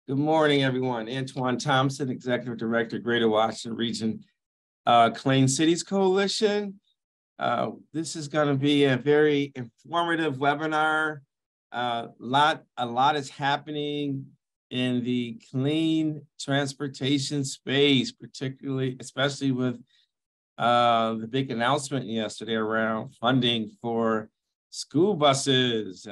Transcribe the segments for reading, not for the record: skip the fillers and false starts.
Good morning, everyone. Antoine Thompson, Executive Director, Greater Washington Region Clean Cities Coalition. This is going to be a very informative webinar. A lot is happening in the clean transportation space, especially with the big announcement yesterday around funding for school buses.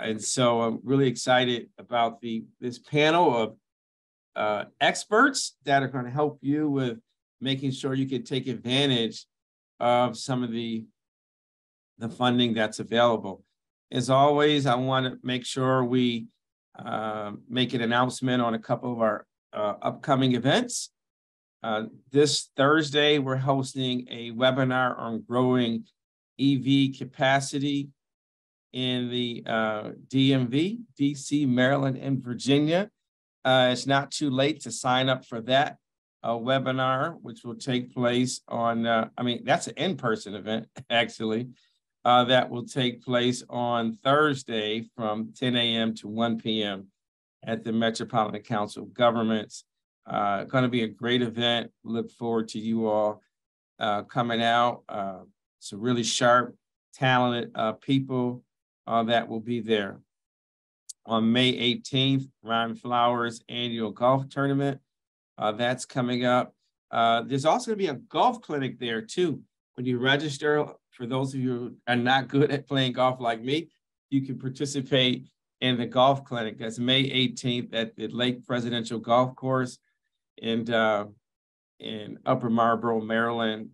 And so I'm really excited about this panel of experts that are going to help you with making sure you can take advantage of some of the funding that's available. As always, I want to make sure we make an announcement on a couple of our upcoming events. This Thursday, we're hosting a webinar on growing EV capacity in the DMV, DC, Maryland, and Virginia. It's not too late to sign up for that webinar, which will take place on, that's an in-person event, actually, that will take place on Thursday from 10 a.m. to 1 p.m. at the Metropolitan Council of Governments. Going to be a great event. Look forward to you all coming out. Some really sharp, talented people that will be there. On May 18th, Ryan Flowers' annual golf tournament. That's coming up. There's also going to be a golf clinic there too. When you register, for those of you who are not good at playing golf like me, you can participate in the golf clinic. That's May 18th at the Lake Presidential Golf Course in Upper Marlboro, Maryland.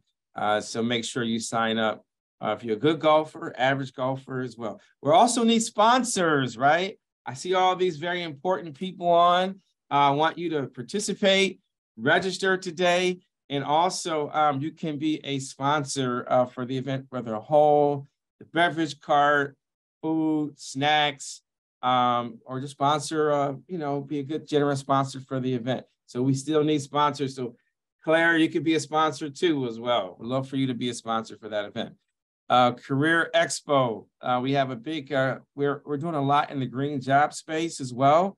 So make sure you sign up. If you're a good golfer, average golfer as well. We also need sponsors, right? I see all these very important people on. I want you to participate, register today, and also you can be a sponsor for the event, whether a whole, the beverage cart, food, snacks, or just sponsor, be a good, generous sponsor for the event. So we still need sponsors. So Claire, you could be a sponsor too as well. We'd love for you to be a sponsor for that event. Career Expo. We have a big, we're doing a lot in the green job space as well,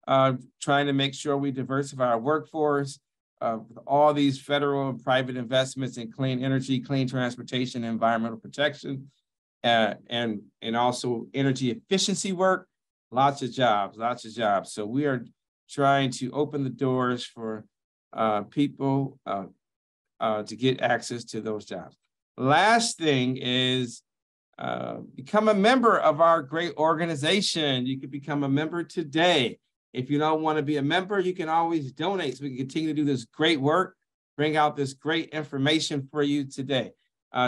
trying to make sure we diversify our workforce, with all these federal and private investments in clean energy, clean transportation, environmental protection, and also energy efficiency work, lots of jobs. So we are trying to open the doors for people to get access to those jobs. Last thing is become a member of our great organization. You can become a member today. If you don't want to be a member, you can always donate so we can continue to do this great work, bring out this great information for you today.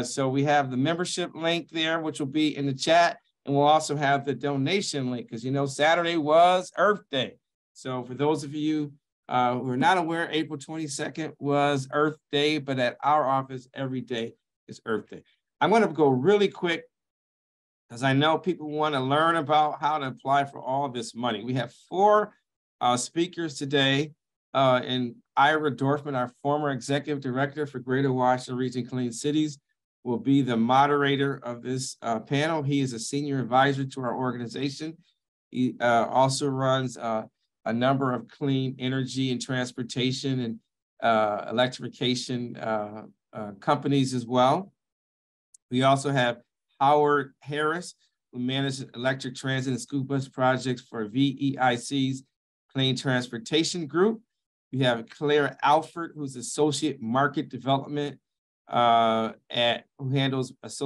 So we have the membership link there, which will be in the chat, and we'll also have the donation link because, Saturday was Earth Day. So for those of you who are not aware, April 22nd was Earth Day, but at our office every day is Earth Day. I'm going to go really quick because I know people want to learn about how to apply for all this money. We have 4 speakers today, and Ira Dorfman, our former Executive Director for Greater Washington Region Clean Cities, will be the moderator of this panel. He is a senior advisor to our organization. He also runs a number of clean energy and transportation and electrification companies as well. We also have Howard Harris, who manages electric transit and school bus projects for VEIC's Clean Transportation Group. We have Claire Alford, who's Associate Market Development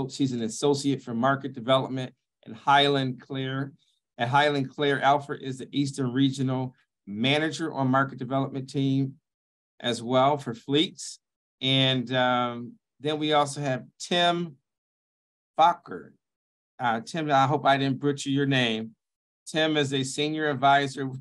she's an Associate for Market Development in Highland. At Highland, Claire Alford is the Eastern Regional Manager on Market Development team as well for fleets. And then we also have Tim Farquer. Tim, I hope I didn't butcher your name. Tim is a senior advisor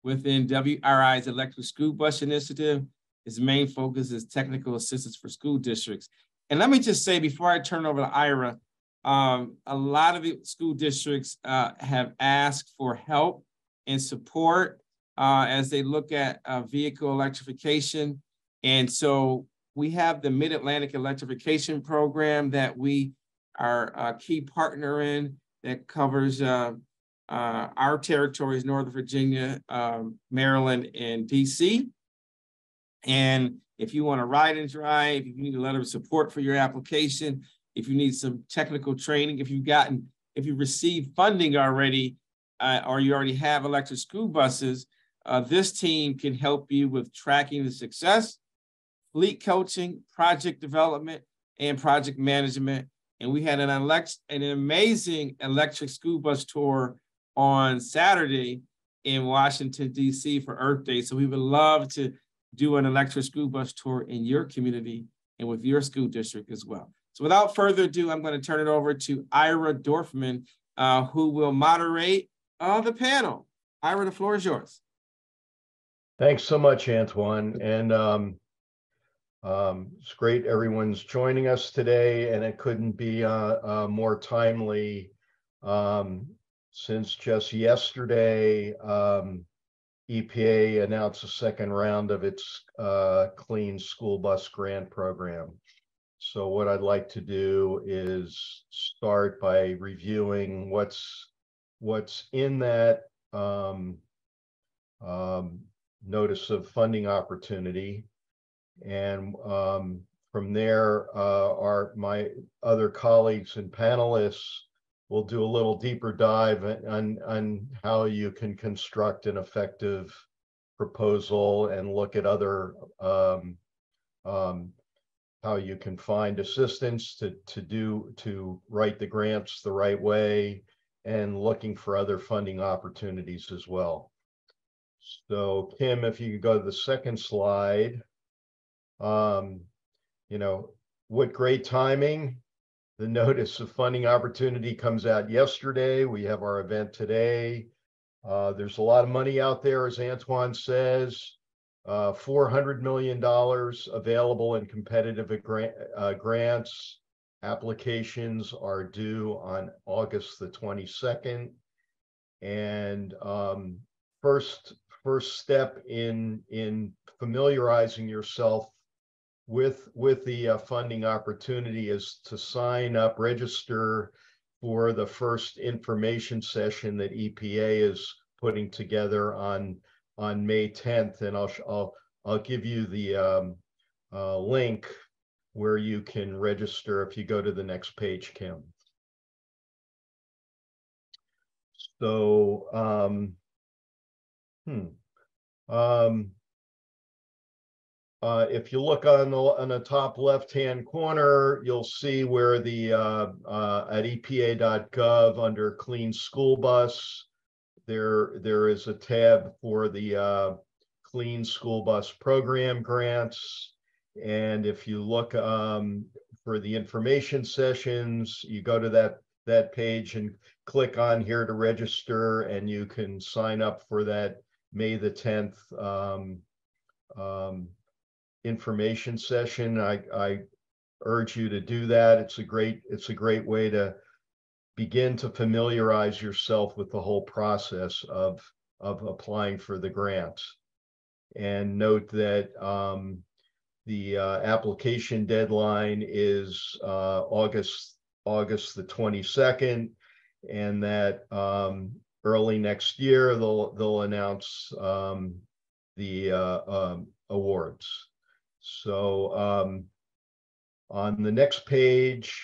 within WRI's Electric School Bus Initiative. His main focus is technical assistance for school districts. And let me just say, before I turn over to Ira, a lot of the school districts have asked for help and support as they look at vehicle electrification. And so we have the Mid-Atlantic Electrification Program that we are a key partner in that covers Our territory is Northern Virginia, Maryland, and DC. And if you want to ride and drive, if you need a letter of support for your application, if you need some technical training, if you've received funding already, or you already have electric school buses, this team can help you with tracking the success, fleet coaching, project development, and project management. And we had an amazing electric school bus tour on Saturday in Washington, D.C. for Earth Day. So we would love to do an electric school bus tour in your community and with your school district as well. So without further ado, I'm going to turn it over to Ira Dorfman, who will moderate the panel. Ira, the floor is yours. Thanks so much, Antoine. And it's great everyone's joining us today, and it couldn't be more timely since just yesterday, EPA announced the second round of its Clean School Bus Grant Program. So what I'd like to do is start by reviewing what's in that notice of funding opportunity. And from there, my other colleagues and panelists will do a little deeper dive on how you can construct an effective proposal and look at other how you can find assistance to write the grants the right way, and looking for other funding opportunities as well. So Kim, if you could go to the second slide. You know, what great timing. The notice of funding opportunity comes out yesterday. We have our event today. There's a lot of money out there, as Antoine says, $400 million available in competitive grants. Applications are due on August the 22nd. And first step in familiarizing yourself with the funding opportunity is to sign up, register for the first information session that EPA is putting together on May 10th, and I'll give you the link where you can register if you go to the next page, Kim. So if you look on the top left-hand corner, you'll see where the at EPA.gov under Clean School Bus, there is a tab for the Clean School Bus Program grants. And if you look for the information sessions, you go to that page and click on here to register, and you can sign up for that May the 10th information session. I urge you to do that. It's a great way to begin to familiarize yourself with the whole process of applying for the grant. And note that the application deadline is August the 22nd, and that early next year they'll announce the awards. So on the next page,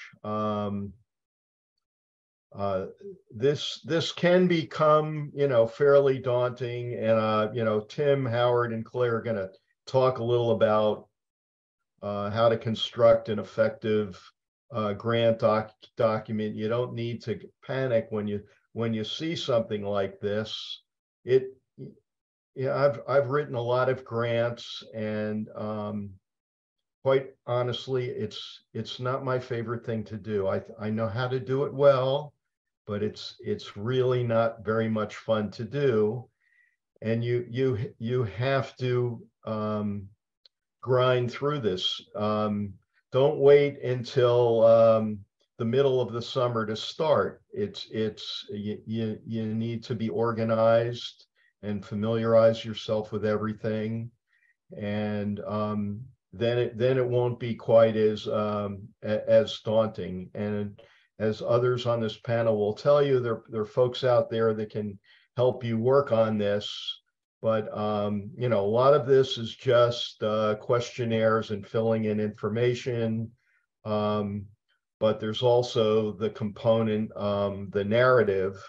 this can become, fairly daunting, and Tim, Howard, and Claire are going to talk a little about how to construct an effective grant document. You don't need to panic when you see something like this. I've written a lot of grants, and quite honestly, it's not my favorite thing to do. I know how to do it well, but it's really not very much fun to do. And you have to grind through this. Don't wait until the middle of the summer to start. You need to be organized and familiarize yourself with everything, and then it won't be quite as daunting. And as others on this panel will tell you, there are folks out there that can help you work on this. But, you know, a lot of this is just questionnaires and filling in information. But there's also the component, the narrative,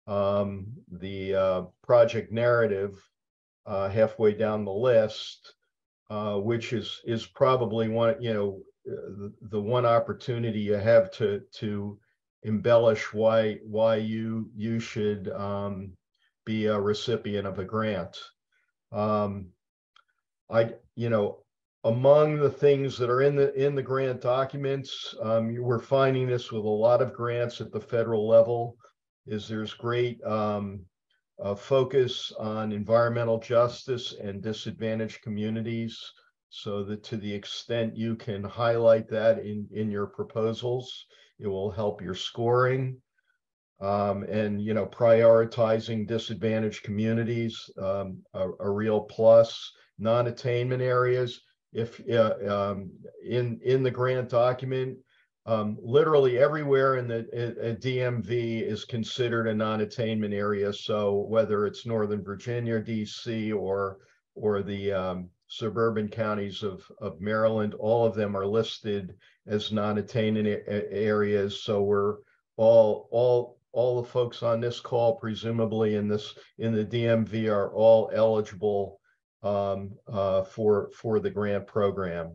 the project narrative halfway down the list, which is probably one, you know, the one opportunity you have to embellish why you should be a recipient of a grant. You know, among the things that are in the grant documents, we're finding this with a lot of grants at the federal level, is there's great focus on environmental justice and disadvantaged communities, so that to the extent you can highlight that in your proposals, it will help your scoring. And, you know, prioritizing disadvantaged communities, a real plus. Non-attainment areas, if in the grant document, literally everywhere in the DMV is considered a non-attainment area. So whether it's Northern Virginia, DC, or the suburban counties of Maryland, all of them are listed as non-attainment areas. So we're all the folks on this call, presumably in the DMV, are all eligible for the grant program.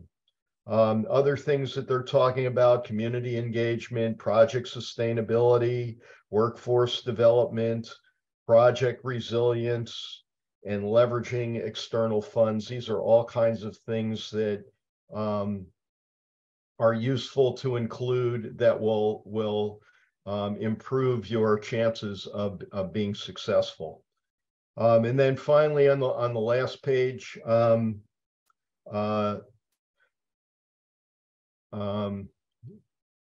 Other things that they're talking about: community engagement, project sustainability, workforce development, project resilience, and leveraging external funds. These are all kinds of things that are useful to include, that will improve your chances of being successful. And then finally, on the last page, you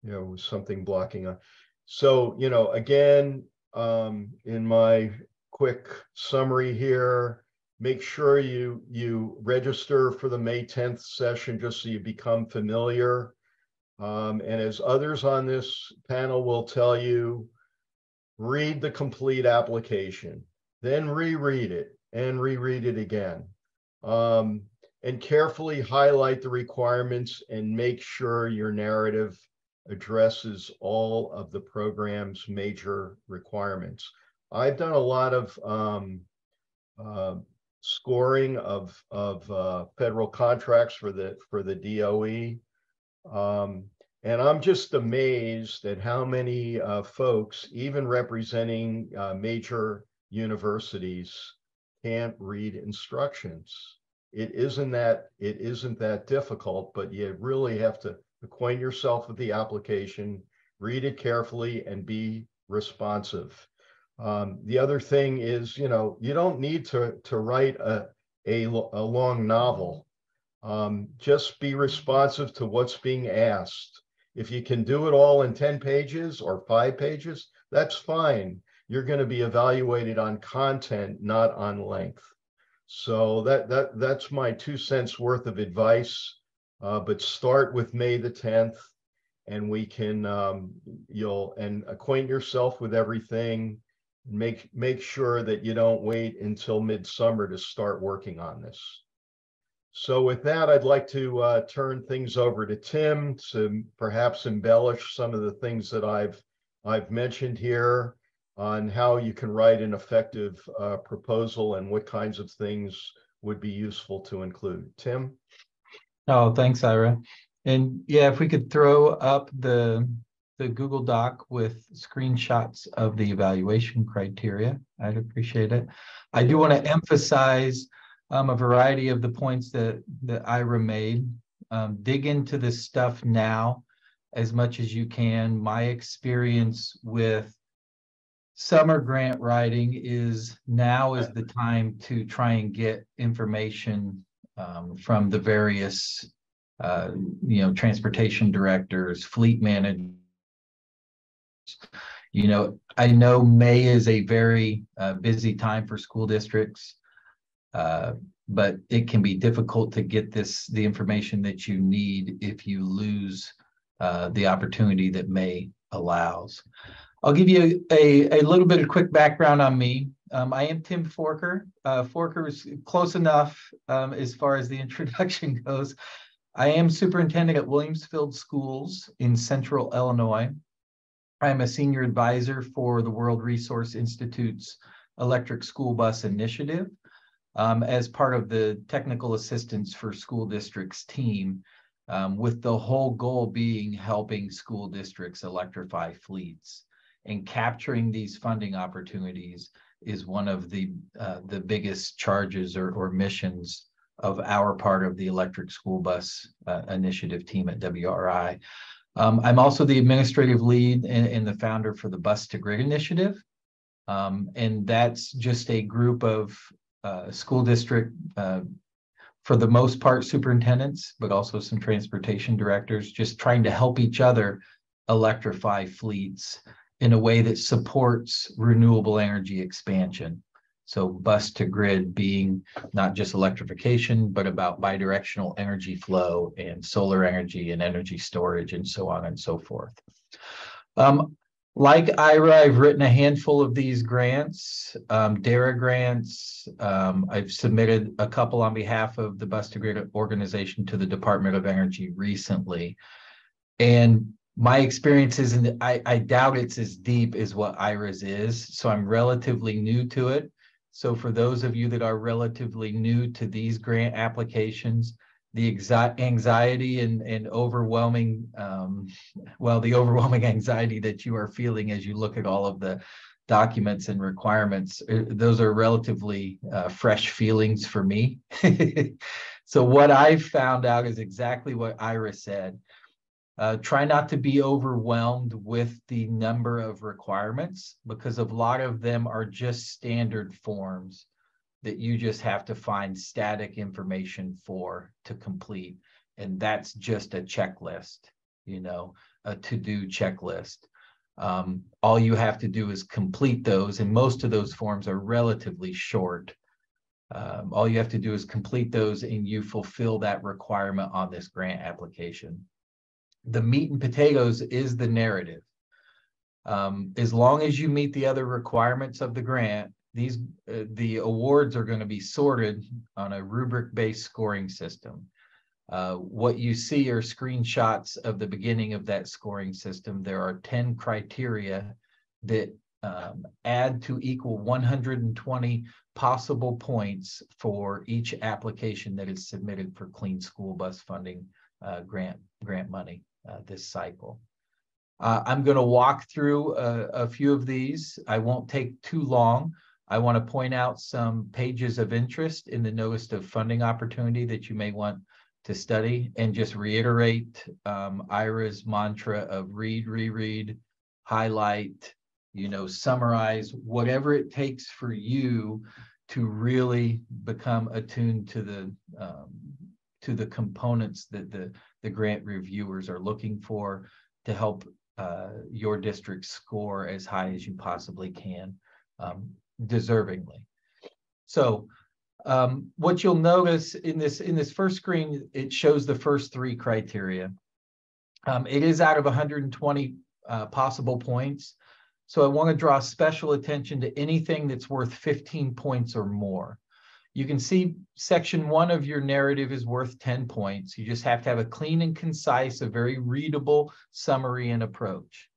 know, something blocking on. So, you know, again, in my quick summary here, make sure you register for the May 10th session, just so you become familiar. And as others on this panel will tell you, read the complete application, then reread it and reread it again. And carefully highlight the requirements and make sure your narrative addresses all of the program's major requirements. I've done a lot of scoring of federal contracts for the DOE. And I'm just amazed at how many folks, even representing major universities, can't read instructions. It isn't that difficult, but you really have to acquaint yourself with the application, read it carefully, and be responsive. The other thing is, you know, you don't need to write a long novel. Just be responsive to what's being asked. If you can do it all in 10 pages or 5 pages, that's fine. You're going to be evaluated on content, not on length. So that's my 2 cents worth of advice. But start with May the 10th, and we can you'll acquaint yourself with everything. Make sure that you don't wait until midsummer to start working on this. So with that, I'd like to turn things over to Tim to perhaps embellish some of the things that I've mentioned here on how you can write an effective proposal and what kinds of things would be useful to include. Tim? Oh, thanks, Ira. And yeah, if we could throw up the Google Doc with screenshots of the evaluation criteria, I'd appreciate it. I do want to emphasize a variety of the points that Ira made. Dig into this stuff now as much as you can. My experience with summer grant writing is now is the time to try and get information from the various you know, transportation directors, fleet managers. You know, I know May is a very busy time for school districts, but it can be difficult to get the information that you need if you lose the opportunity that May allows. I'll give you a little bit of quick background on me. I am Tim Farquer. Farquer is close enough as far as the introduction goes. I am superintendent at Williamsfield Schools in Central Illinois. I'm a senior advisor for the World Resource Institute's Electric School Bus Initiative as part of the Technical Assistance for School Districts team, with the whole goal being helping school districts electrify fleets. And capturing these funding opportunities is one of the biggest charges or missions of our part of the Electric School Bus Initiative team at WRI. I'm also the administrative lead and the founder for the Bus to Grid initiative. And that's just a group of school district, for the most part, superintendents, but also some transportation directors, just trying to help each other electrify fleets in a way that supports renewable energy expansion. So bus to grid being not just electrification, but about bidirectional energy flow and solar energy and energy storage and so on and so forth. Like Ira, I've written a handful of these grants, DARA grants. I've submitted a couple on behalf of the Bus to Grid organization to the Department of Energy recently. And my experience is, and I doubt it's as deep as what Ira's is, so I'm relatively new to it. So for those of you that are relatively new to these grant applications, the anxiety and overwhelming, the overwhelming anxiety that you are feeling as you look at all of the documents and requirements, those are relatively fresh feelings for me. So what I've found out is exactly what Ira said. Try not to be overwhelmed with the number of requirements, because a lot of them are just standard forms that you just have to find static information for to complete. And that's just a checklist, you know, a to-do checklist. All you have to do is complete those, and most of those forms are relatively short. All you have to do is complete those and you fulfill that requirement on this grant application. The meat and potatoes is the narrative. As long as you meet the other requirements of the grant, the awards are going to be sorted on a rubric-based scoring system. What you see are screenshots of the beginning of that scoring system. There are 10 criteria that add to equal 120 possible points for each application that is submitted for Clean School Bus Funding grant money this cycle. I'm going to walk through a few of these. I won't take too long. I want to point out some pages of interest in the notice of funding opportunity that you may want to study, and just reiterate Ira's mantra of read, reread, highlight, you know, summarize, whatever it takes for you to really become attuned to the components that the grant reviewers are looking for to help your district score as high as you possibly can, deservingly. So what you'll notice in this first screen, it shows the first 3 criteria. It is out of 120 possible points. So I want to draw special attention to anything that's worth 15 points or more. You can see section 1 of your narrative is worth 10 points. You just have to have a clean and concise, a very readable summary and approach.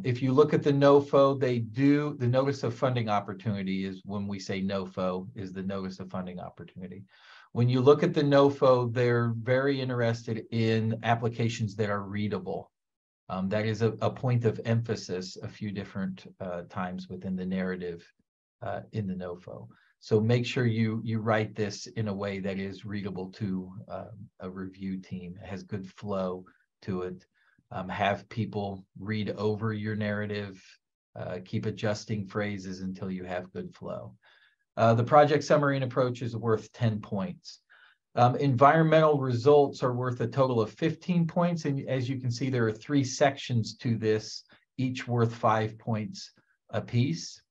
If you look at the NOFO, the notice of funding opportunity is, when we say NOFO, is the notice of funding opportunity. When you look at the NOFO, they're very interested in applications that are readable. That is a point of emphasis a few different times within the narrative in the NOFO. So make sure you write this in a way that is readable to a review team, it has good flow to it. Have people read over your narrative, keep adjusting phrases until you have good flow. The project summary and approach is worth 10 points. Environmental results are worth a total of 15 points. And as you can see, there are 3 sections to this, each worth 5 points apiece.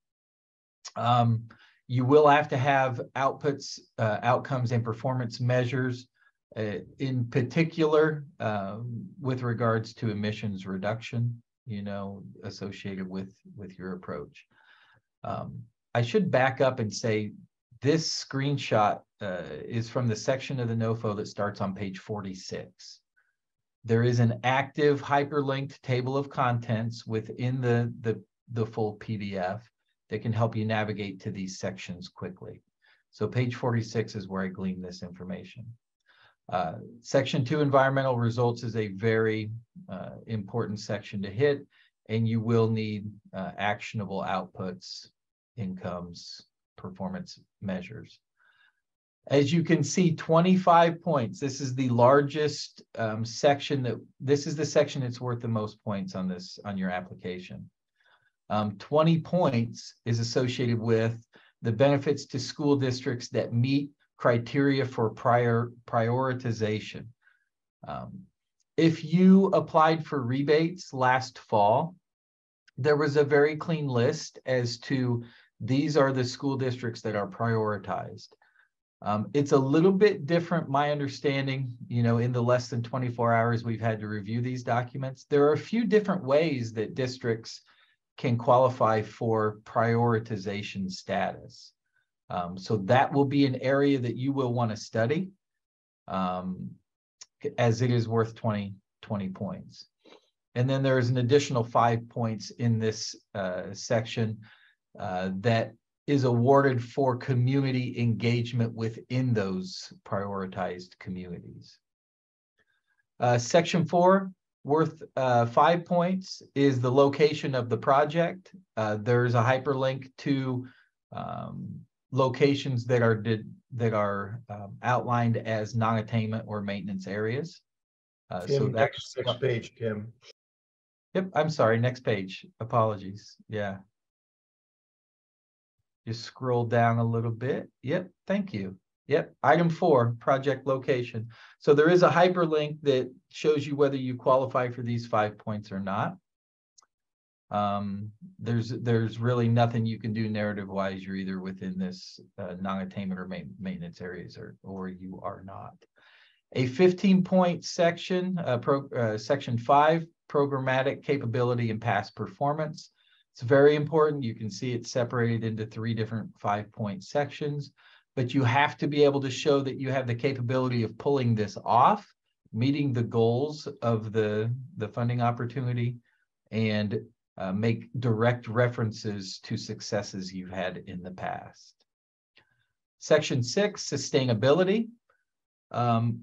You will have to have outputs, outcomes, and performance measures, in particular with regards to emissions reduction. you know, associated with your approach. I should back up and say this screenshot is from the section of the NOFO that starts on page 46. There is an active hyperlinked table of contents within the full PDF that can help you navigate to these sections quickly. So page 46 is where I gleaned this information. Section 2, environmental results, is a very important section to hit, and you will need actionable outputs, incomes, performance measures. As you can see, 25 points. This is the largest section this is the section that's worth the most points on your application. 20 points is associated with the benefits to school districts that meet criteria for prioritization. If you applied for rebates last fall, there was a very clean list as to these are the school districts that are prioritized. It's a little bit different, my understanding, you know, in the less than 24 hours we've had to review these documents. There are a few different ways that districts can qualify for prioritization status. So that will be an area that you will want to study, as it is worth 20 points. And then there's an additional 5 points in this section that is awarded for community engagement within those prioritized communities. Section 4, worth 5 points, is the location of the project. There's a hyperlink to locations that are outlined as non-attainment or maintenance areas. So that's next page, Kim. Yep, I'm sorry, next page. Apologies. Yeah. Just scroll down a little bit. Yep, thank you. Yep, item 4, project location. So there is a hyperlink that shows you whether you qualify for these 5 points or not. There's really nothing you can do narrative-wise. You're either within this non-attainment or maintenance areas, or you are not. A 15-point section, section 5, programmatic capability and past performance. It's very important. You can see it's separated into 3 different 5-point sections, but you have to be able to show that you have the capability of pulling this off, meeting the goals of the funding opportunity, and make direct references to successes you've had in the past. Section 6, sustainability.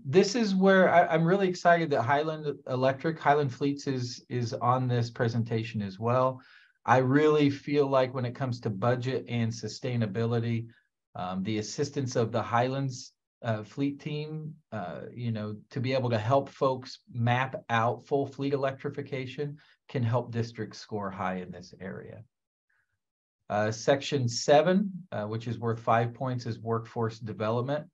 This is where I'm really excited that Highland Fleets is on this presentation as well. I really feel like when it comes to budget and sustainability, the assistance of the Highlands fleet team, you know, to be able to help folks map out full fleet electrification can help districts score high in this area. Section 7, which is worth 5 points, is workforce development.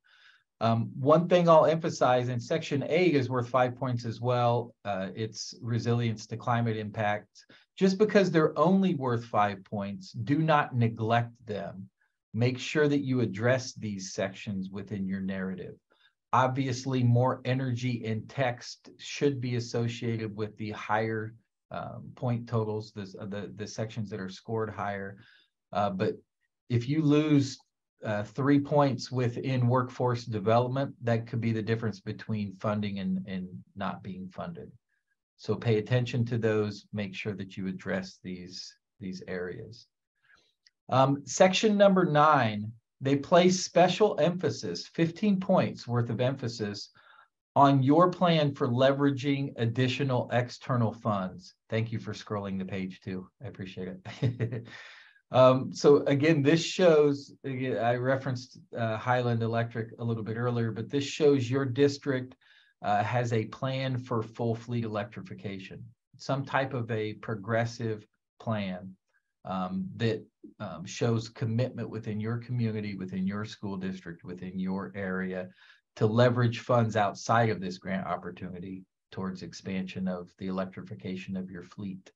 One thing I'll emphasize, in Section 8 is worth 5 points as well. It's resilience to climate impact. Just because they're only worth 5 points, do not neglect them. Make sure that you address these sections within your narrative. Obviously, more energy and text should be associated with the higher point totals, the sections that are scored higher. But if you lose 3 points within workforce development, that could be the difference between funding and not being funded. So pay attention to those, make sure that you address these areas. Section number 9, they place special emphasis, 15 points worth of emphasis on your plan for leveraging additional external funds. Thank you for scrolling the page too. I appreciate it. So again, this shows, I referenced Highland Electric a little bit earlier, but this shows your district has a plan for full fleet electrification, some type of a progressive plan that shows commitment within your community, within your school district, within your area to leverage funds outside of this grant opportunity towards expansion of the electrification of your fleet.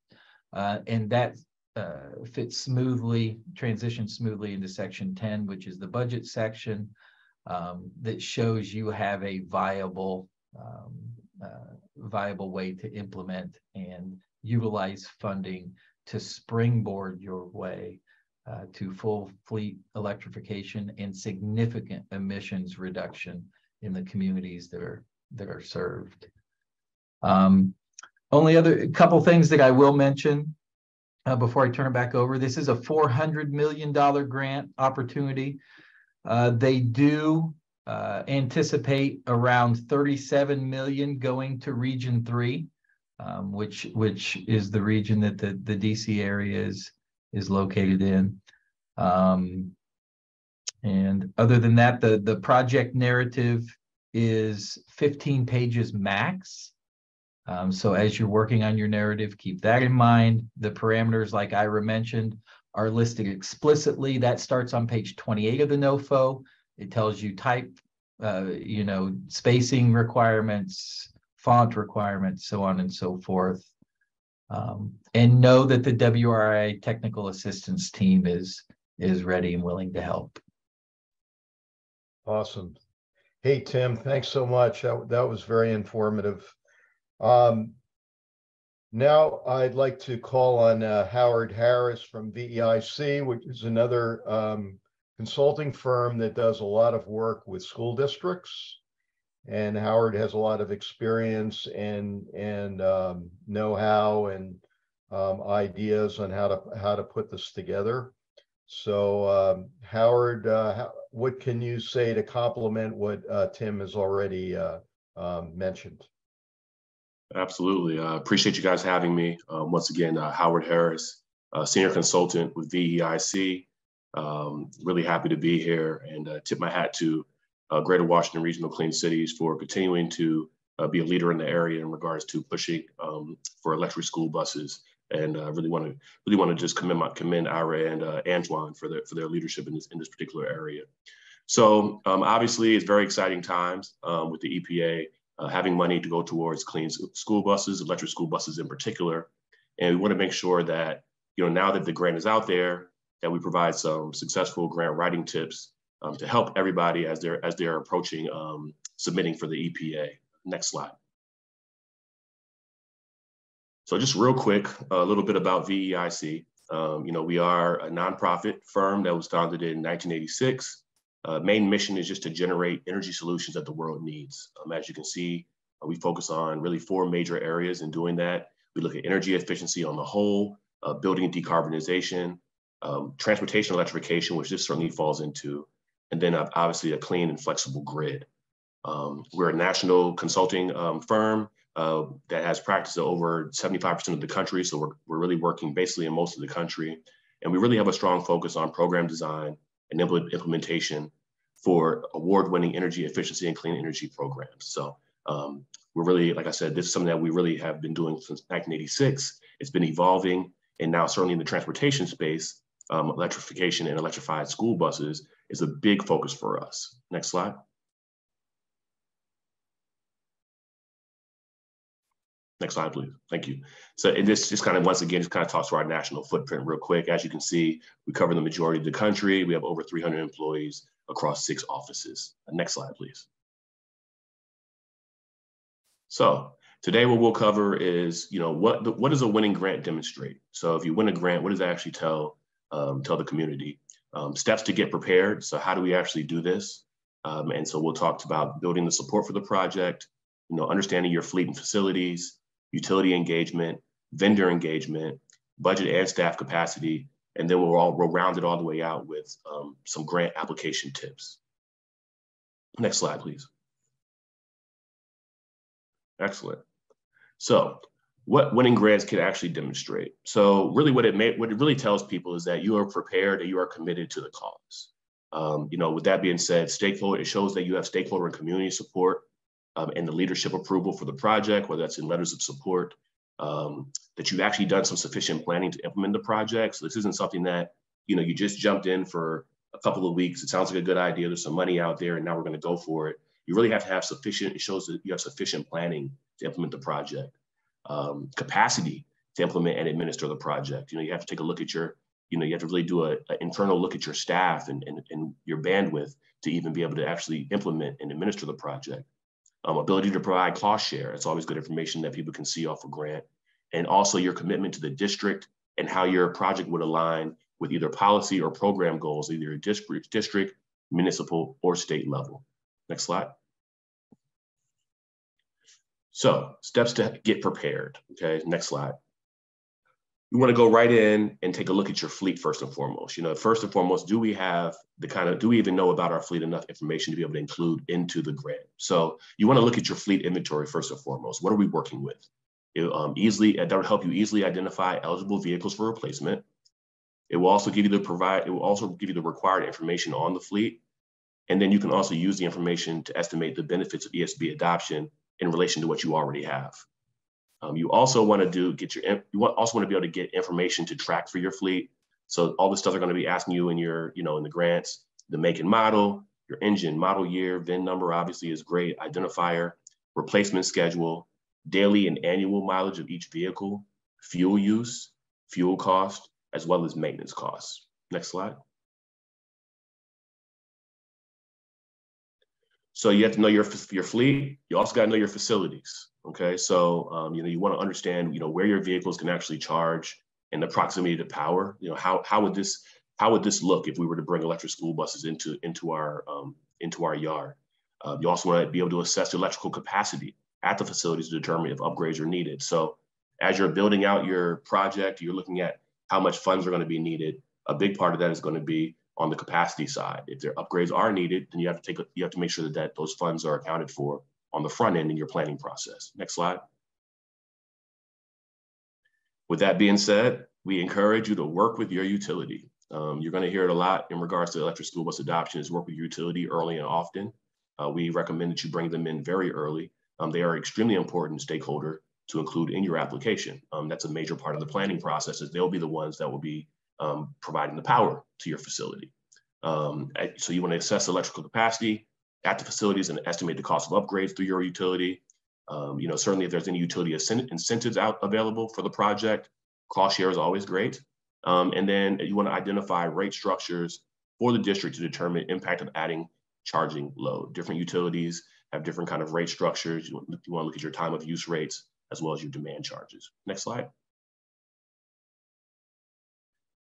And that fits smoothly, transitions smoothly into Section 10, which is the budget section that shows you have a viable way to implement and utilize funding to springboard your way to full fleet electrification and significant emissions reduction in the communities that are served. Only other couple things that I will mention before I turn it back over. This is a $400 million grant opportunity. They do anticipate around 37 million going to Region 3, which is the region that the DC area is located in. And other than that, the project narrative is 15 pages max. So as you're working on your narrative, keep that in mind. The parameters, like Ira mentioned, are listed explicitly. That starts on page 28 of the NOFO. It tells you type, spacing requirements, font requirements, so on and so forth. And know that the WRI technical assistance team is ready and willing to help. Awesome. Hey, Tim, thanks so much. That was very informative. Now I'd like to call on Howard Harris from VEIC, which is another consulting firm that does a lot of work with school districts. And Howard has a lot of experience and know-how and ideas on how to put this together. So Howard, what can you say to complement what Tim has already mentioned? Absolutely. Appreciate you guys having me. Once again, Howard Harris, senior consultant with VEIC. Really happy to be here and tip my hat to Greater Washington Regional Clean Cities for continuing to be a leader in the area in regards to pushing for electric school buses. And really want to just commend Ira and Antoine for their leadership in this particular area. So obviously, it's very exciting times with the EPA. Having money to go towards clean school buses, electric school buses in particular. And we want to make sure that, now that the grant is out there, that we provide some successful grant writing tips to help everybody as they're approaching submitting for the EPA. Next slide. So just real quick, a little bit about VEIC. We are a nonprofit firm that was founded in 1986. Main mission is just to generate energy solutions that the world needs. As you can see, we focus on really 4 major areas in doing that. We look at energy efficiency on the whole, building decarbonization, transportation electrification, which this certainly falls into, and then obviously a clean and flexible grid. We're a national consulting firm that has practice in over 75% of the country. So we're really working basically in most of the country. And we really have a strong focus on program design and implementation for award-winning energy efficiency and clean energy programs. So we're really, like I said, this is something that we really have been doing since 1986. It's been evolving, and now certainly in the transportation space, electrification and electrified school buses is a big focus for us. Next slide. Next slide, please. Thank you. So, and this just kind of, once again, just kind of talks to our national footprint real quick. As you can see, we cover the majority of the country. We have over 300 employees across 6 offices. Next slide, please. So today what we'll cover is, what does a winning grant demonstrate? So if you win a grant, what does that actually tell the community? Steps to get prepared. So how do we actually do this? And so we'll talk about building the support for the project, understanding your fleet and facilities, utility engagement, vendor engagement, budget and staff capacity, and then we'll round it all the way out with some grant application tips. Next slide, please. Excellent. So what winning grants can actually demonstrate? So really what it really tells people is that you are prepared and you are committed to the cause. With that being said, it shows that you have stakeholder and community support and the leadership approval for the project, whether that's in letters of support, that you've actually done some sufficient planning to implement the project. So this isn't something that, you just jumped in for a couple of weeks. It sounds like a good idea. There's some money out there and now we're going to go for it. You really have to have it shows that you have sufficient planning to implement the project, capacity to implement and administer the project. You have to take a look at you have to really do an internal look at your staff and your bandwidth to even be able to actually implement and administer the project. Ability to provide cost share. It's always good information that people can see off a grant. and also your commitment to the district and how your project would align with either policy or program goals, either district, municipal, or state level. Next slide. So steps to get prepared, okay, next slide. You want to go right in and take a look at your fleet first and foremost. First and foremost, do we even know about our fleet enough information to be able to include into the grant? So you want to look at your fleet inventory first and foremost. What are we working with? That will help you easily identify eligible vehicles for replacement. It will also give you the required information on the fleet. And then you can also use the information to estimate the benefits of ESB adoption in relation to what you already have. You also want to be able to get information to track for your fleet. So all the stuff they're going to be asking you in in the grants, the make and model, your engine, model year, VIN number obviously is great, identifier, replacement schedule, daily and annual mileage of each vehicle, fuel use, fuel cost, as well as maintenance costs. Next slide. So you have to know your fleet. You also got to know your facilities. Okay, so you want to understand where your vehicles can actually charge and the proximity to power. How would this look if we were to bring electric school buses into our yard? You also want to be able to assess the electrical capacity at the facilities to determine if upgrades are needed. So as you're building out your project, you're looking at how much funds are going to be needed. A big part of that is going to be on the capacity side. If their upgrades are needed, then you have to make sure that those funds are accounted for on the front end in your planning process. Next slide. With that being said, we encourage you to work with your utility. You're going to hear it a lot in regards to electric school bus adoption is work with your utility early and often. We recommend that you bring them in very early. They are extremely important stakeholder to include in your application. That's a major part of the planning process, as they'll be the ones that will be providing the power to your facility. So you want to assess electrical capacity at the facilities and estimate the cost of upgrades through your utility. Certainly if there's any utility incentives available for the project, cost share is always great. And then you want to identify rate structures for the district to determine impact of adding charging load. Different utilities have different kind of rate structures. You want to look at your time of use rates as well as your demand charges. Next slide.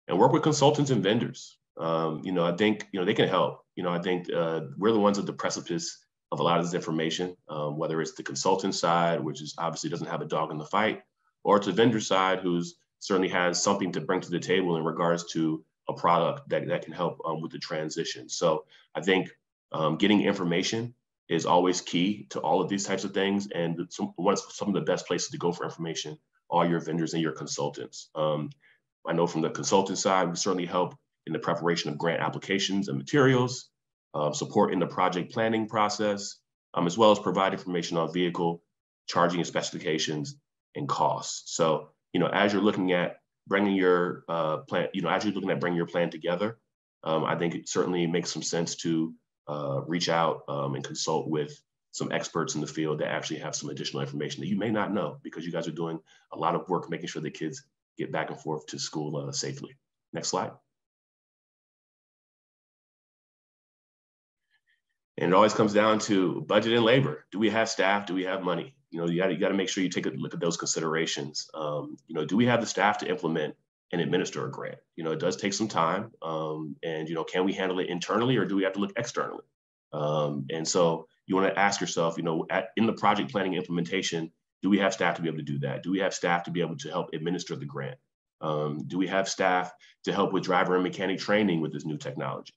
And work with consultants and vendors. I think, they can help. I think we're the ones at the precipice of a lot of this information, whether it's the consultant side, which is obviously doesn't have a dog in the fight, or it's the vendor side who's certainly has something to bring to the table in regards to a product that can help with the transition. So I think getting information is always key to all of these types of things. And some of the best places to go for information are your vendors and your consultants. I know from the consultant side, we certainly help in the preparation of grant applications and materials, support in the project planning process, as well as provide information on vehicle charging and specifications and costs. So, as you're looking at bringing your bringing your plan together, I think it certainly makes some sense to reach out and consult with some experts in the field that actually have some additional information that you may not know, because you guys are doing a lot of work making sure the kids get back and forth to school safely. Next slide. And it always comes down to budget and labor. Do we have staff? Do we have money? You got to make sure you take a look at those considerations. Do we have the staff to implement and administer a grant? It does take some time. And can we handle it internally, or do we have to look externally? And so you want to ask yourself, in the project planning implementation, do we have staff to be able to do that? Do we have staff to be able to help administer the grant? Do we have staff to help with driver and mechanic training with this new technology?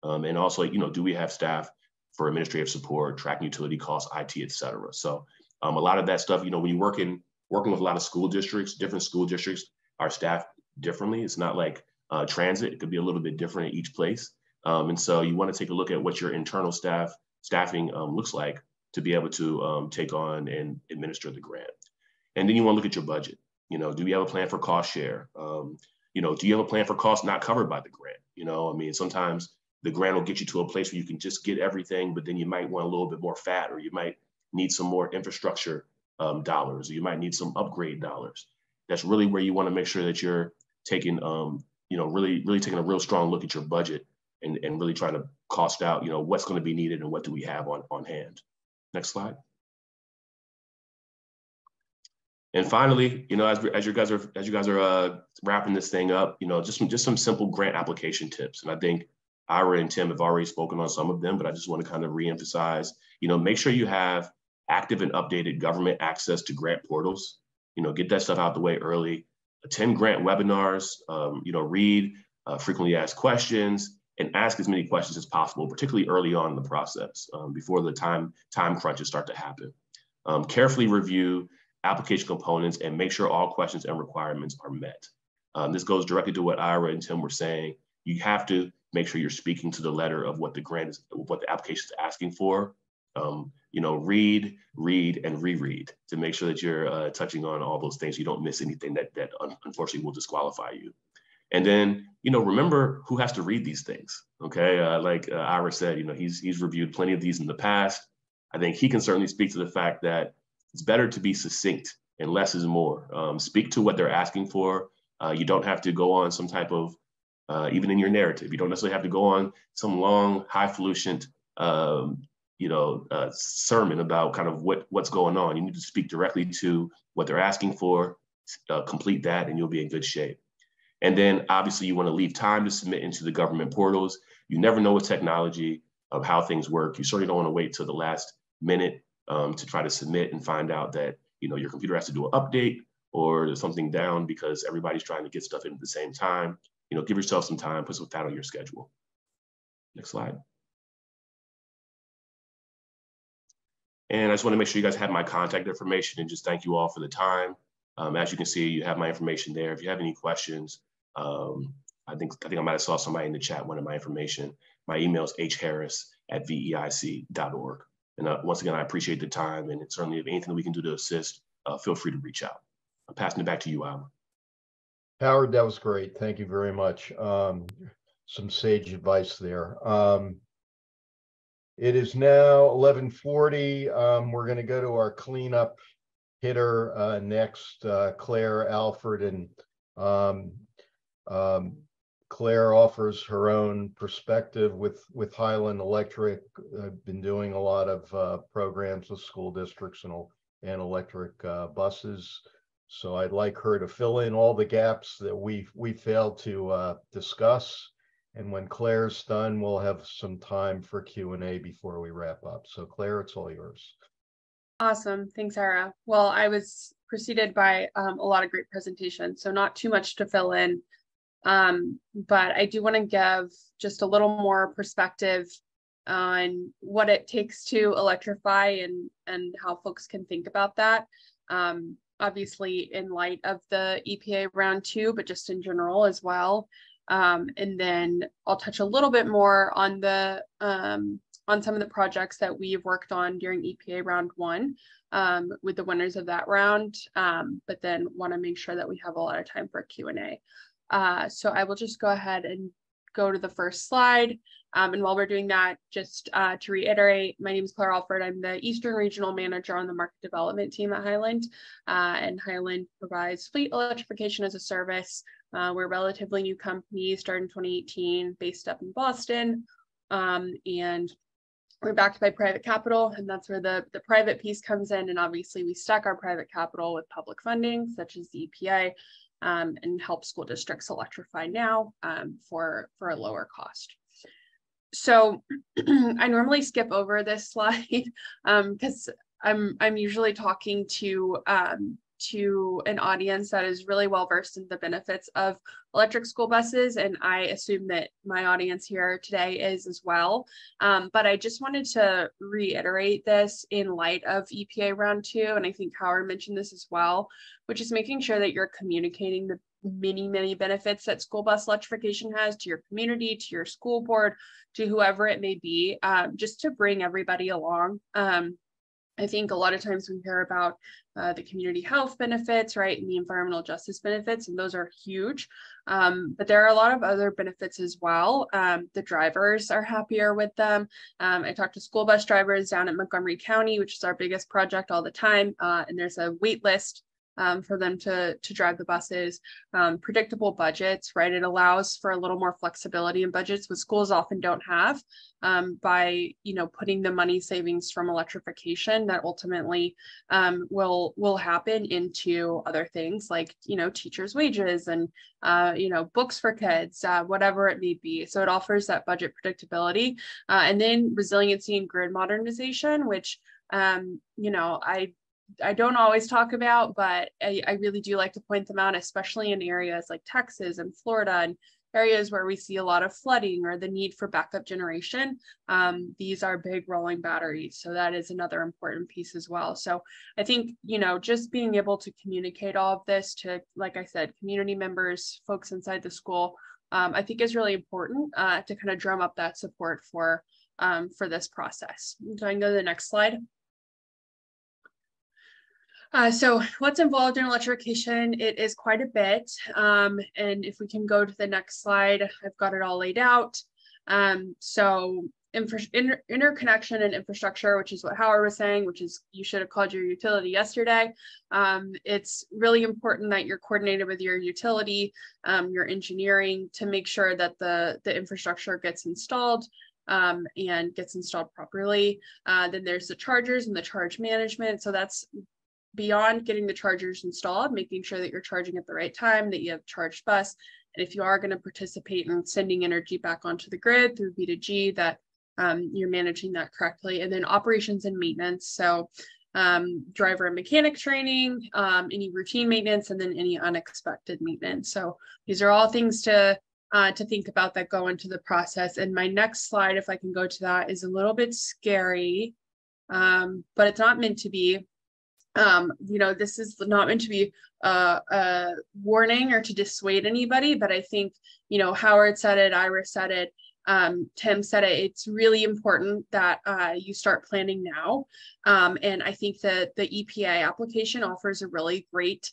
And also, do we have staff for administrative support, tracking utility costs, IT, et cetera? So a lot of that stuff, when you're working with a lot of school districts, different school districts are staffed differently. It's not like transit. It could be a little bit different at each place. And so you want to take a look at what your internal staffing looks like to be able to take on and administer the grant. And then you want to look at your budget. Do you have a plan for cost share? Do you have a plan for costs not covered by the grant? Sometimes the grant will get you to a place where you can just get everything, but then you might want a little bit more fat, or you might need some more infrastructure dollars, or you might need some upgrade dollars. That's really where you want to make sure that you're taking, really taking a real strong look at your budget and really trying to cost out, what's going to be needed and what do we have on hand. Next slide. And finally, you know, as you guys are wrapping this thing up, you know, just some simple grant application tips. And I think Ira and Tim have already spoken on some of them, but I just want to kind of reemphasize, you know, make sure you have active and updated government access to grant portals. You know, get that stuff out the way early. Attend grant webinars. You know, read frequently asked questions, and ask as many questions as possible, particularly early on in the process, before the time crunches start to happen. Carefully review application components and make sure all questions and requirements are met. This goes directly to what Ira and Tim were saying. You have to make sure you're speaking to the letter of what the grant is, what the application is asking for. You know, read, and reread to make sure that you're touching on all those things. You don't miss anything that unfortunately will disqualify you. And then, you know, remember who has to read these things. Okay, like Ira said, you know, he's reviewed plenty of these in the past. I think he can certainly speak to the fact that it's better to be succinct and less is more. Speak to what they're asking for. You don't have to go on some type of, even in your narrative, you don't necessarily have to go on some long, highfalutin, you know, sermon about kind of what's going on. You need to speak directly to what they're asking for, complete that, and you'll be in good shape. And then obviously you want to leave time to submit into the government portals. You never know with technology of how things work. You certainly don't want to wait till the last minute to try to submit and find out that, you know, your computer has to do an update or there's something down because everybody's trying to get stuff in at the same time. You know, give yourself some time, put some that on your schedule. Next slide. And I just want to make sure you guys have my contact information and just thank you all for the time. As you can see, you have my information there. If you have any questions, I think I might have saw somebody in the chat wanted my information. My email is hharris@veic.org. And once again, I appreciate the time, and certainly if anything that we can do to assist, feel free to reach out. I'm passing it back to you, Alan. Howard, that was great. Thank you very much. Some sage advice there. It is now 11:40. We're going to go to our cleanup hitter next, Claire, Alford, and Claire offers her own perspective with Highland Electric. I've been doing a lot of programs with school districts and electric buses. So I'd like her to fill in all the gaps that we failed to discuss. And when Claire's done, we'll have some time for Q&A before we wrap up. So Claire, it's all yours. Awesome. Thanks, Sarah. Well, I was preceded by a lot of great presentations, so not too much to fill in. But I do want to give just a little more perspective on what it takes to electrify and how folks can think about that. Obviously, in light of the EPA round 2, but just in general as well. And then I'll touch a little bit more on the on some of the projects that we've worked on during EPA round 1 with the winners of that round, but then want to make sure that we have a lot of time for Q&A. So I will just go ahead and go to the first slide. And while we're doing that, just to reiterate, my name is Claire Alford. I'm the Eastern Regional Manager on the Market Development team at Highland. And Highland provides fleet electrification as a service. We're a relatively new company, started in 2018, based up in Boston. And we're backed by private capital, and that's where the private piece comes in. And obviously we stack our private capital with public funding, such as the EPA, and help school districts electrify now for a lower cost. So I normally skip over this slide because I'm usually talking to an audience that is really well versed in the benefits of electric school buses, and I assume that my audience here today is as well. But I just wanted to reiterate this in light of EPA round 2, and I think Howard mentioned this as well, which is making sure that you're communicating the many benefits that school bus electrification has to your community, to your school board, to whoever it may be, just to bring everybody along. I think a lot of times we hear about the community health benefits, right, and the environmental justice benefits, and those are huge. But there are a lot of other benefits as well. The drivers are happier with them. I talk to school bus drivers down at Montgomery County, which is our biggest project all the time, and there's a wait list for them to drive the buses. Predictable budgets, right? It allows for a little more flexibility in budgets, what schools often don't have, by putting the money savings from electrification that ultimately will happen into other things like teachers' wages and books for kids, whatever it may be. So it offers that budget predictability, and then resiliency and grid modernization, which I don't always talk about, but I really do like to point them out, especially in areas like Texas and Florida and areas where we see a lot of flooding or the need for backup generation. These are big rolling batteries. So that is another important piece as well. So I think, just being able to communicate all of this to, like I said, community members, folks inside the school, I think is really important to kind of drum up that support for this process. So I can go to the next slide. So what's involved in electrification? It is quite a bit. And if we can go to the next slide, I've got it all laid out. So interconnection and infrastructure, which is what Howard was saying, which is you should have called your utility yesterday. It's really important that you're coordinated with your utility, your engineering, to make sure that the infrastructure gets installed and gets installed properly. Then there's the chargers and the charge management. So that's beyond getting the chargers installed, making sure that you're charging at the right time, that you have charged bus. And if you are going to participate in sending energy back onto the grid through V2G, that you're managing that correctly. And then operations and maintenance. So driver and mechanic training, any routine maintenance, and then any unexpected maintenance. So these are all things to think about that go into the process. And my next slide, if I can go to that, is a little bit scary, but it's not meant to be. This is not meant to be a warning or to dissuade anybody, but I think, Howard said it, Ira said it, Tim said it, it's really important that you start planning now. And I think that the EPA application offers a really great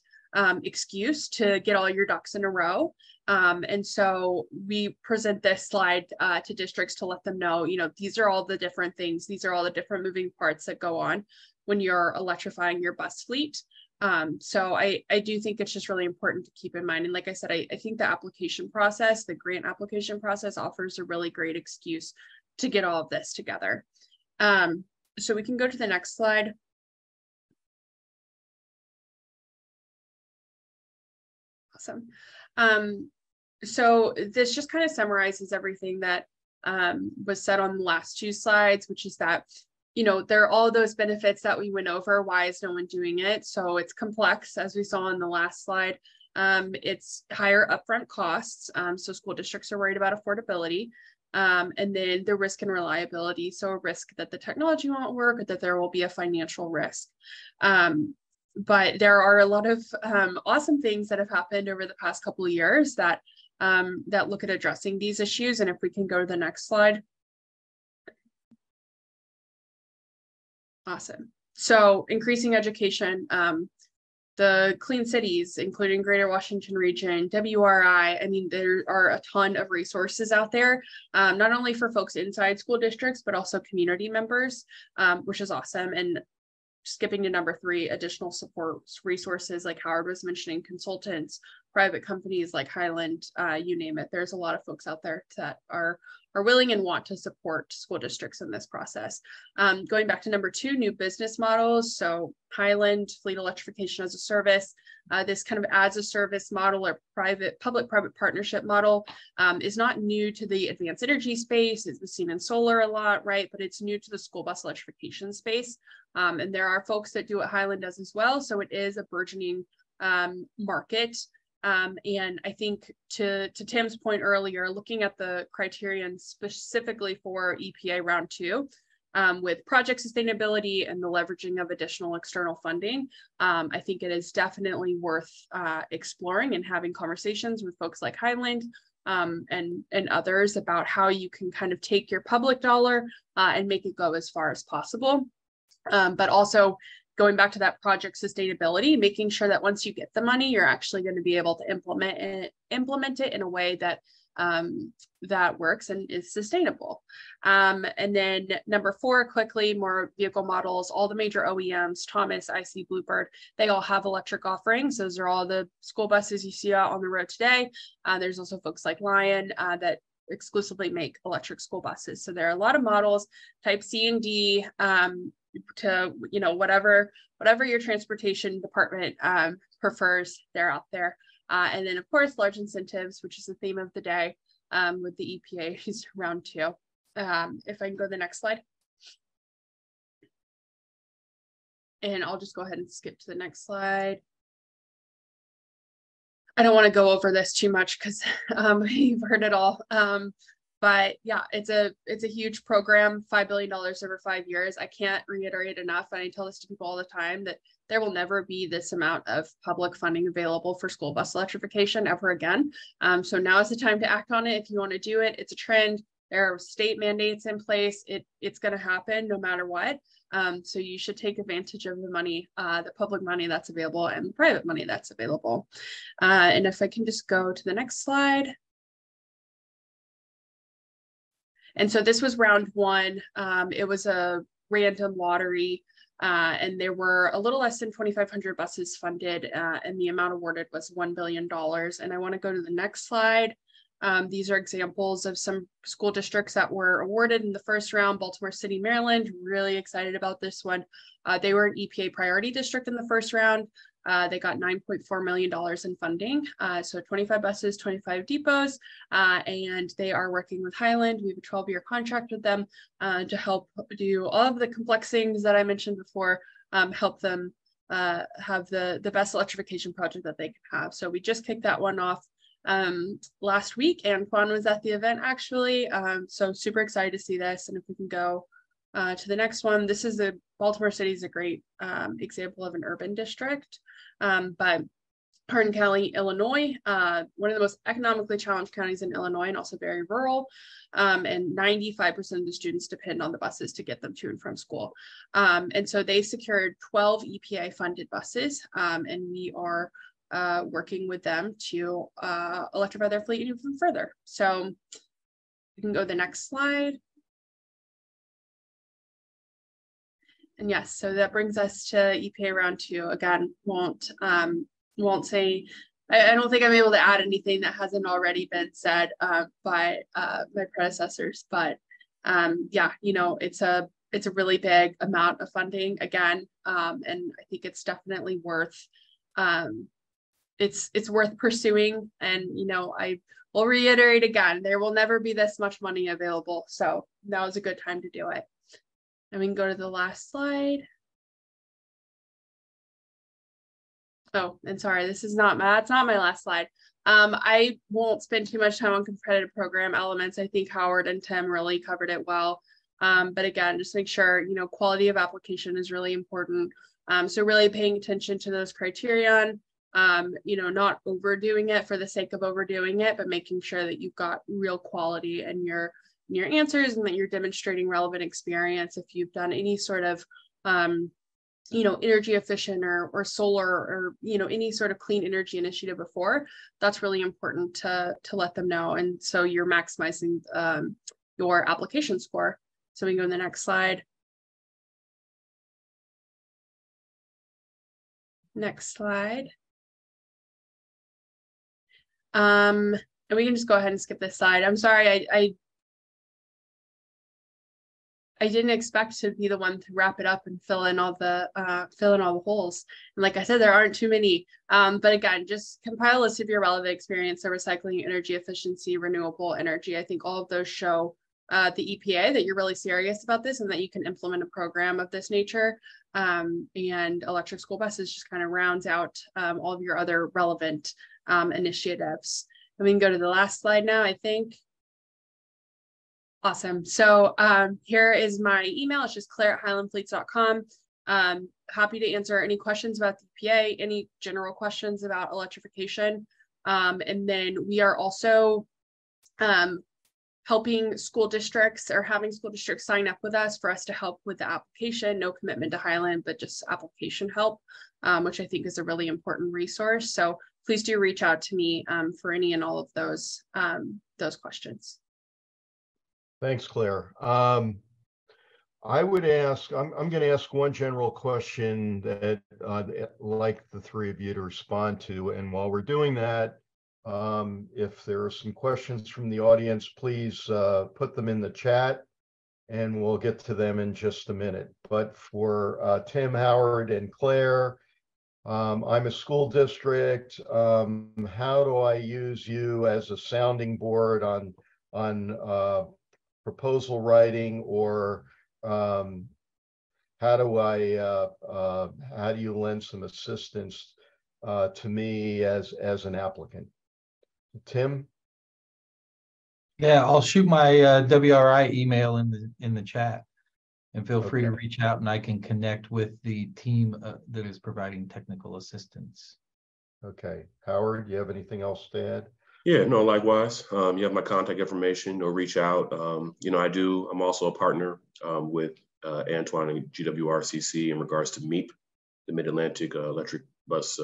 excuse to get all your ducks in a row. And so we present this slide to districts to let them know, these are all the different things, these are all the different moving parts that go on when you're electrifying your bus fleet. So I do think it's just really important to keep in mind. And like I said, I think the application process, the grant application process, offers a really great excuse to get all of this together. So we can go to the next slide. Awesome. So this just kind of summarizes everything that was said on the last two slides, which is that there are all those benefits that we went over. Why is no one doing it? So it's complex, as we saw on the last slide. It's higher upfront costs. So school districts are worried about affordability. And then the risk and reliability. So a risk that the technology won't work, or that there will be a financial risk. But there are a lot of awesome things that have happened over the past couple of years that look at addressing these issues. And if we can go to the next slide. Awesome. So increasing education, the clean cities, including Greater Washington Region, WRI, I mean, there are a ton of resources out there, not only for folks inside school districts, but also community members, which is awesome. And skipping to number 3, additional support resources, like Howard was mentioning, consultants, private companies like Highland, you name it. There's a lot of folks out there that are willing and want to support school districts in this process. Going back to number 2, new business models. So Highland, fleet electrification as a service. This kind of as a service model or public-private partnership model is not new to the advanced energy space. It's seen in solar a lot, right? But it's new to the school bus electrification space. And there are folks that do what Highland does as well. So it is a burgeoning market. And I think to Tim's point earlier, looking at the criterion specifically for EPA round 2, with project sustainability and the leveraging of additional external funding, I think it is definitely worth exploring and having conversations with folks like Highland and others about how you can kind of take your public dollar and make it go as far as possible. But also going back to that project sustainability, making sure that once you get the money, you're actually going to be able to implement it in a way that that works and is sustainable. And then number 4, quickly, more vehicle models. All the major OEMs, Thomas, IC, Bluebird, they all have electric offerings. Those are all the school buses you see out on the road today. There's also folks like Lion that exclusively make electric school buses. So there are a lot of models, type C and D, to, you know, whatever your transportation department prefers, they're out there. And then of course, large incentives, which is the theme of the day, with the EPA's round 2. If I can go to the next slide. And I'll just go ahead and skip to the next slide. I don't want to go over this too much because you've heard it all. But yeah, it's a huge program, $5 billion over 5 years. I can't reiterate enough, and I tell this to people all the time, that there will never be this amount of public funding available for school bus electrification ever again. So now is the time to act on it. If you want to do it, it's a trend. There are state mandates in place. It's going to happen no matter what. So you should take advantage of the money, the public money that's available and the private money that's available. And if I can just go to the next slide. And so this was round 1. It was a random lottery, and there were a little less than 2,500 buses funded, and the amount awarded was $1 billion. And I want to go to the next slide. These are examples of some school districts that were awarded in the first round. Baltimore City, Maryland, really excited about this one. They were an EPA priority district in the first round. They got $9.4 million in funding. So 25 buses, 25 depots, and they are working with Highland. We have a 12-year contract with them to help do all of the complex things that I mentioned before, help them have the best electrification project that they can have. So we just kicked that one off last week. Antoine was at the event actually. So super excited to see this. And if we can go to the next one, this is Baltimore City is a great example of an urban district, but Hardin County, Illinois, one of the most economically challenged counties in Illinois, and also very rural, and 95% of the students depend on the buses to get them to and from school. And so they secured 12 EPA funded buses, and we are working with them to electrify their fleet even further. So you can go to the next slide. And yes, so that brings us to EPA round 2. Again, won't say, I don't think I'm able to add anything that hasn't already been said by my predecessors, but yeah, you know, it's a really big amount of funding again, and I think it's definitely worth it's worth pursuing. And you know, I will reiterate again, there will never be this much money available, so now is a good time to do it. And we can go to the last slide. Oh, and sorry, this is not my, that's not my last slide. I won't spend too much time on competitive program elements. I think Howard and Tim really covered it well. But again, just make sure, you know, quality of application is really important. So really paying attention to those criterion, you know, not overdoing it for the sake of overdoing it, but making sure that you've got real quality in your answers and that you're demonstrating relevant experience. If you've done any sort of, you know, energy efficient or solar or, you know, any sort of clean energy initiative before, that's really important to let them know. And so you're maximizing your application score. So we can go to the next slide. Next slide. And we can just go ahead and skip this slide. I'm sorry, I didn't expect to be the one to wrap it up and fill in all the holes. And like I said, there aren't too many. But again, just compile a list of your relevant experience, so recycling, energy efficiency, renewable energy. I think all of those show the EPA that you're really serious about this and that you can implement a program of this nature. And electric school buses just kind of rounds out all of your other relevant initiatives. And we can go to the last slide now, I think. Awesome. So here is my email. It's just claire@highlandfleets.com. Happy to answer any questions about the EPA, any general questions about electrification. And then we are also helping school districts or having school districts sign up with us for us to help with the application. No commitment to Highland, but just application help, which I think is a really important resource. So please do reach out to me for any and all of those questions. Thanks, Claire. I would ask, I'm going to ask one general question that I'd like the three of you to respond to. And while we're doing that, if there are some questions from the audience, please put them in the chat and we'll get to them in just a minute. But for Tim, Howard, and Claire, I'm a school district. How do I use you as a sounding board on proposal writing, or how do you lend some assistance to me as an applicant? Tim? Yeah, I'll shoot my WRI email in the chat, and feel free to reach out, and I can connect with the team that is providing technical assistance. Okay, Howard, do you have anything else to add? Yeah, no, likewise. You have my contact information, or reach out. I'm also a partner with Antoine and GWRCCC in regards to MEEP, the Mid-Atlantic Electric Bus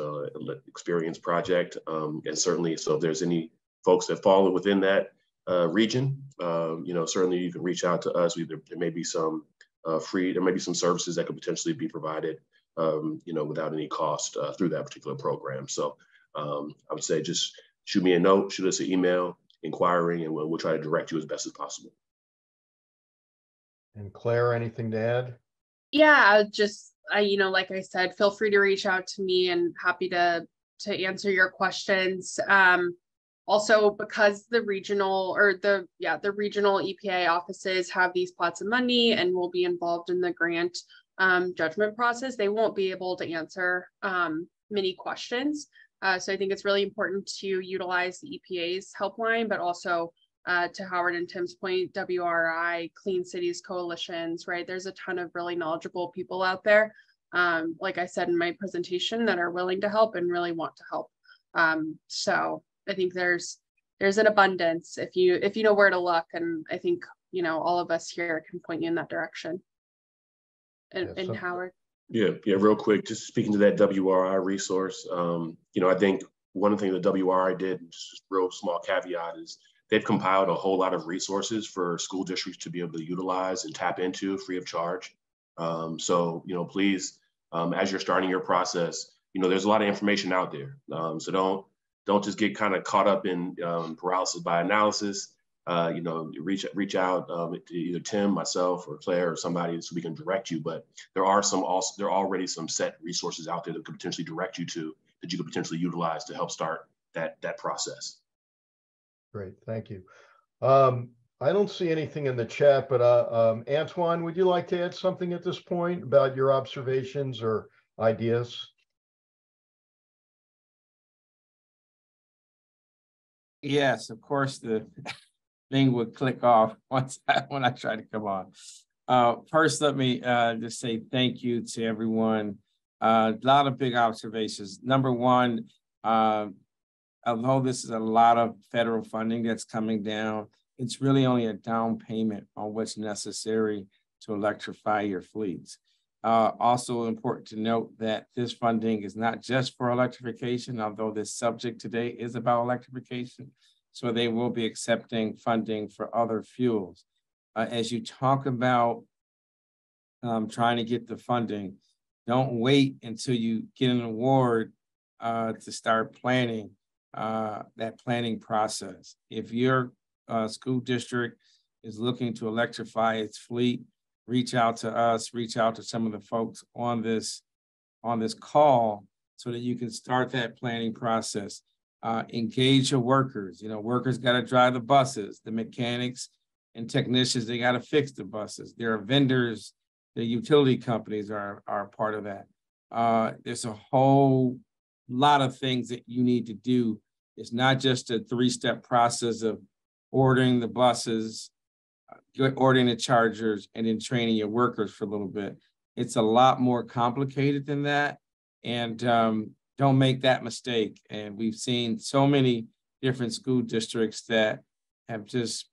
Experience Project. And certainly, so if there's any folks that fall within that region, certainly you can reach out to us. There may be some there may be some services that could potentially be provided, without any cost through that particular program. So I would say just shoot me a note, shoot us an email inquiring, and we'll try to direct you as best as possible. And Claire, anything to add? Yeah, like I said, feel free to reach out to me, and happy to answer your questions. Also, because the regional EPA offices have these pots of money and will be involved in the grant judgment process, they won't be able to answer many questions. So I think it's really important to utilize the EPA's helpline, but also to Howard and Tim's point, WRI, Clean Cities Coalitions, right? There's a ton of really knowledgeable people out there, like I said in my presentation, that are willing to help and really want to help. So I think there's an abundance if you know where to look, and I think all of us here can point you in that direction. And Howard. Yeah, real quick, just speaking to that WRI resource, I think one of the things that WRI did, just a real small caveat, is they've compiled a whole lot of resources for school districts to be able to utilize and tap into free of charge. So, please, as you're starting your process, there's a lot of information out there. So don't just get kind of caught up in paralysis by analysis. Reach out to either Tim, myself, or Claire, or somebody, so we can direct you. But there are already some set resources out there that could potentially direct you to, that you could potentially utilize to help start that process. Great, thank you. I don't see anything in the chat, but Antoine, would you like to add something at this point about your observations or ideas? Yes, of course, the thing would click off when I try to come on. First, let me just say thank you to everyone. A lot of big observations. Number one, although this is a lot of federal funding that's coming down, it's really only a down payment on what's necessary to electrify your fleets. Also important to note that this funding is not just for electrification, although this subject today is about electrification. So they will be accepting funding for other fuels. As you talk about trying to get the funding, don't wait until you get an award to start planning that planning process. If your school district is looking to electrify its fleet, reach out to us, reach out to some of the folks on this call so that you can start that planning process. Engage your workers. Workers got to drive the buses, the mechanics and technicians, they got to fix the buses. There are vendors, the utility companies are part of that. There's a whole lot of things that you need to do. It's not just a 3-step process of ordering the buses, ordering the chargers, and then training your workers for a little bit. It's a lot more complicated than that. And don't make that mistake. And we've seen so many different school districts that have just,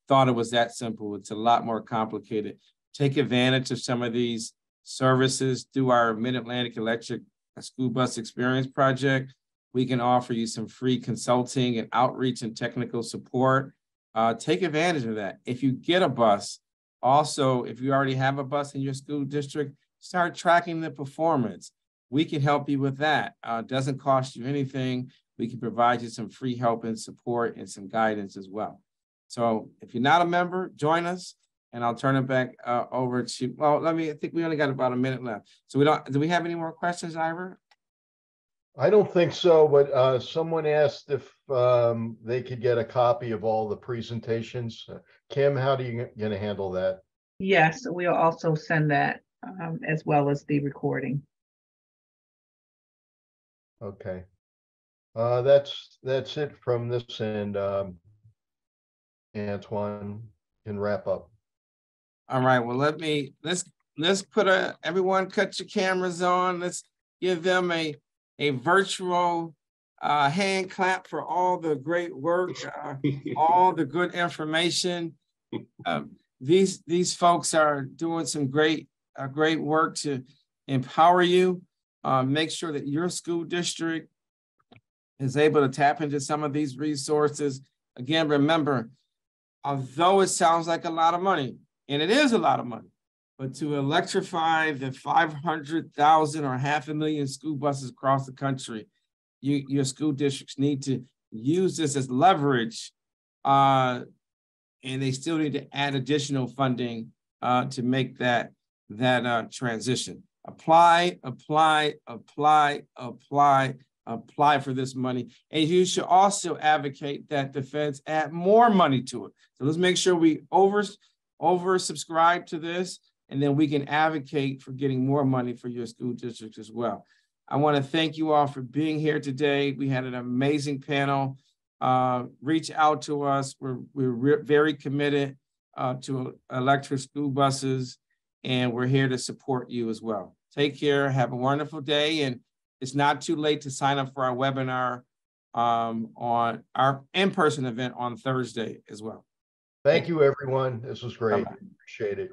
thought it was that simple. It's a lot more complicated. Take advantage of some of these services through our Mid-Atlantic Electric School Bus Experience Project, We can offer you some free consulting and outreach and technical support. Take advantage of that. If you get a bus, also, if you already have a bus in your school district, start tracking the performance. We can help you with that. It doesn't cost you anything. We can provide you some free help and support and some guidance as well. So if you're not a member, join us, and I'll turn it back over to, well, I think we only got about a minute left. So do we have any more questions, Ira? I don't think so, but someone asked if they could get a copy of all the presentations. Kim, how are you going to handle that? Yes, we'll also send that as well as the recording. Okay. That's it from this end. Antoine can wrap up. All right, well, let's put everyone cut your cameras on. Let's give them a virtual hand clap for all the great work, all the good information. These folks are doing some great work to empower you. Make sure that your school district is able to tap into some of these resources. Again, remember, although it sounds like a lot of money, and it is a lot of money, but to electrify the 500,000 or 500,000 school buses across the country, your school districts need to use this as leverage, and they still need to add additional funding to make that transition. Apply for this money. And you should also advocate that the feds add more money to it. So let's make sure we oversubscribe to this, and then we can advocate for getting more money for your school districts as well. I want to thank you all for being here today. We had an amazing panel. Reach out to us. We're very committed to electric school buses, and we're here to support you as well. Take care. Have a wonderful day. And it's not too late to sign up for our webinar on our in-person event on Thursday as well. Thank you, everyone. This was great. Bye-bye. Appreciate it.